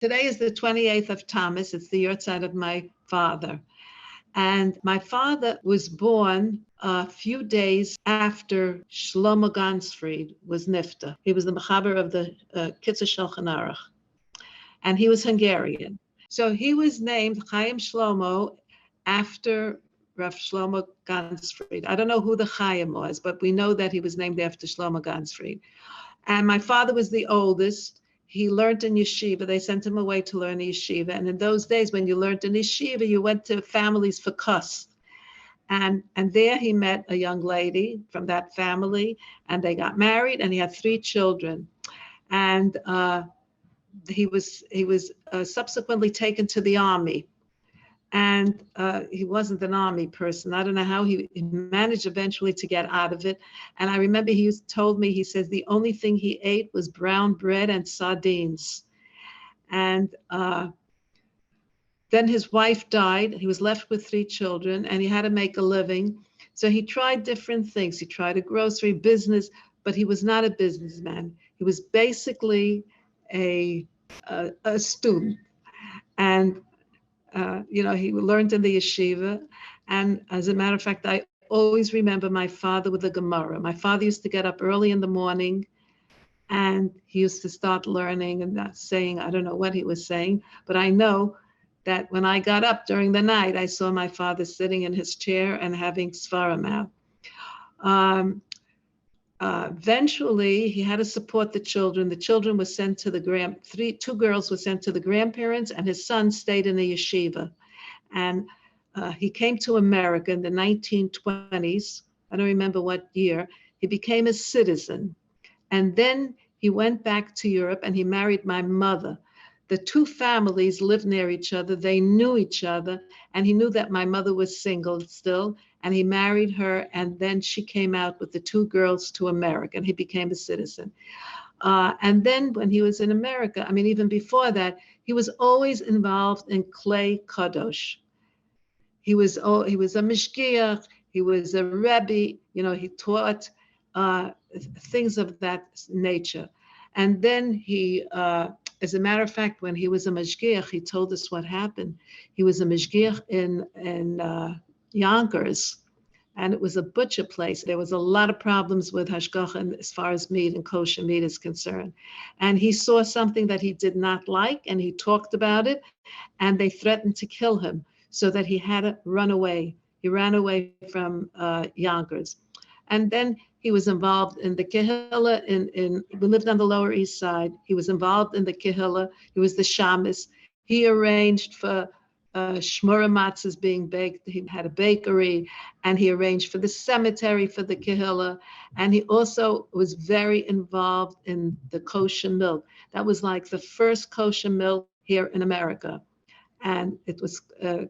Today is the 28th of Tamuz. It's the yahrzeit of my father. And my father was born a few days after Shlomo Gansfried was nifta. He was the mechaber of the Kitzur Shulchan Aruch, and he was Hungarian. So he was named Chaim Shlomo after Rav Shlomo Gansfried. I don't know who the Chaim was, but we know that he was named after Shlomo Gansfried. And my father was the oldest. He learned in yeshiva. They sent him away to learn yeshiva. And in those days, when you learned in yeshiva, you went to families for kus. And there he met a young lady from that family, and they got married, and he had 3 children. And he was subsequently taken to the army. And he wasn't an army person. I don't know how he managed eventually to get out of it. And I remember he told me, he says the only thing he ate was brown bread and sardines. And then his wife died. He was left with 3 children, and he had to make a living. So he tried different things. He tried a grocery business, but he was not a businessman. He was basically a student. And he learned in the yeshiva. And as a matter of fact, I always remember my father with the Gemara. My father used to get up early in the morning, and he used to start learning and not saying, I don't know what he was saying, but I know that when I got up during the night, I saw my father sitting in his chair and having svarim out. Eventually, he had to support the children. The children were sent to the 2 girls were sent to the grandparents, and his son stayed in the yeshiva. And he came to America in the 1920s. I don't remember what year. He became a citizen. And then he went back to Europe, and he married my mother. The 2 families lived near each other. They knew each other, and he knew that my mother was single still, and he married her, and then she came out with the 2 girls to America, and he became a citizen. And then when he was in America, I mean, even before that, he was always involved in Klei Kadosh. He was a mishgiach, he was a rebbe, he taught things of that nature. And then he, as a matter of fact, when he was a mashgiach, he told us what happened. He was a mashgiach in Yonkers, and it was a butcher place. There was a lot of problems with hashgacha as far as meat and kosher meat is concerned. And he saw something that he did not like, and he talked about it, and they threatened to kill him, so that he had to run away. He ran away from Yonkers. And then he was involved in the Kehillah. We lived on the Lower East Side. He was involved in the Kehillah. He was the shamus. He arranged for shmura matzahs being baked. He had a bakery, and he arranged for the cemetery for the Kehillah. And he also was very involved in the kosher milk. That was like the first kosher milk here in America. And it was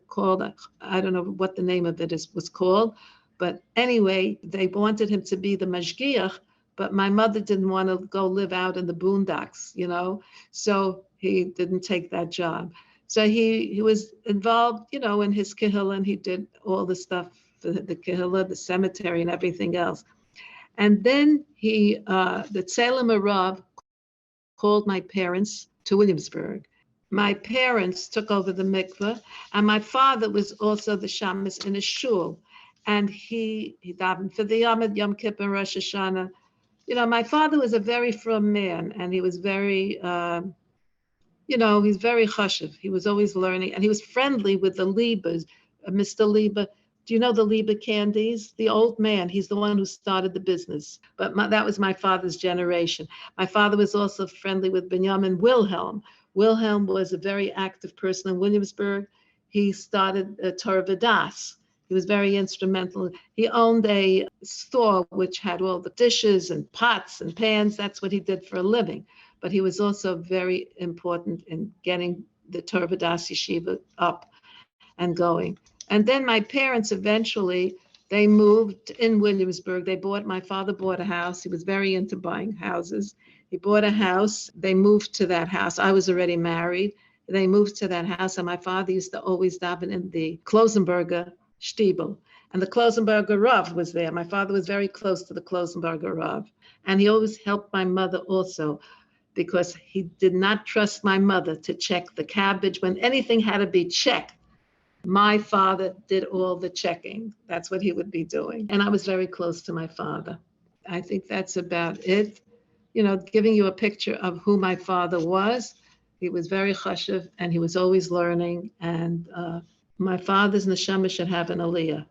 called, I don't know what the name of it was called, but anyway, they wanted him to be the mashgiach, but my mother didn't want to go live out in the boondocks, so he didn't take that job. So he was involved, in his kehillah, and he did all the stuff for the kehillah, the cemetery, and everything else. And then the Tzelem Arav called my parents to Williamsburg. My parents took over the mikveh, and my father was also the shamus in a shul. And he davened for the Yom Kippur and Rosh Hashanah. My father was a very frum man, and he was very, he's very chashuv. He was always learning, and he was friendly with the Liebers. Mr. Lieber, do you know the Lieber candies? The old man, he's the one who started the business. But that was my father's generation. My father was also friendly with Benjamin Wilhelm. Wilhelm was a very active person in Williamsburg. He started Torah V'das. He was very instrumental. He owned a store which had all the dishes and pots and pans. That's what he did for a living. But he was also very important in getting the Torah V'das Yeshiva up and going. And then my parents eventually, they moved in Williamsburg. My father bought a house. He was very into buying houses. He bought a house. They moved to that house. I was already married. They moved to that house, and my father used to always daven in the Klosenberger Stiebel. And the Klosenberger Rav was there. My father was very close to the Klosenberger Rav. And he always helped my mother also. because he did not trust my mother to check the cabbage. When anything had to be checked, my father did all the checking. That's what he would be doing. And I was very close to my father. I think that's about it. Giving you a picture of who my father was. He was very chashuv, and he was always learning. And my father's neshama should have an aliyah.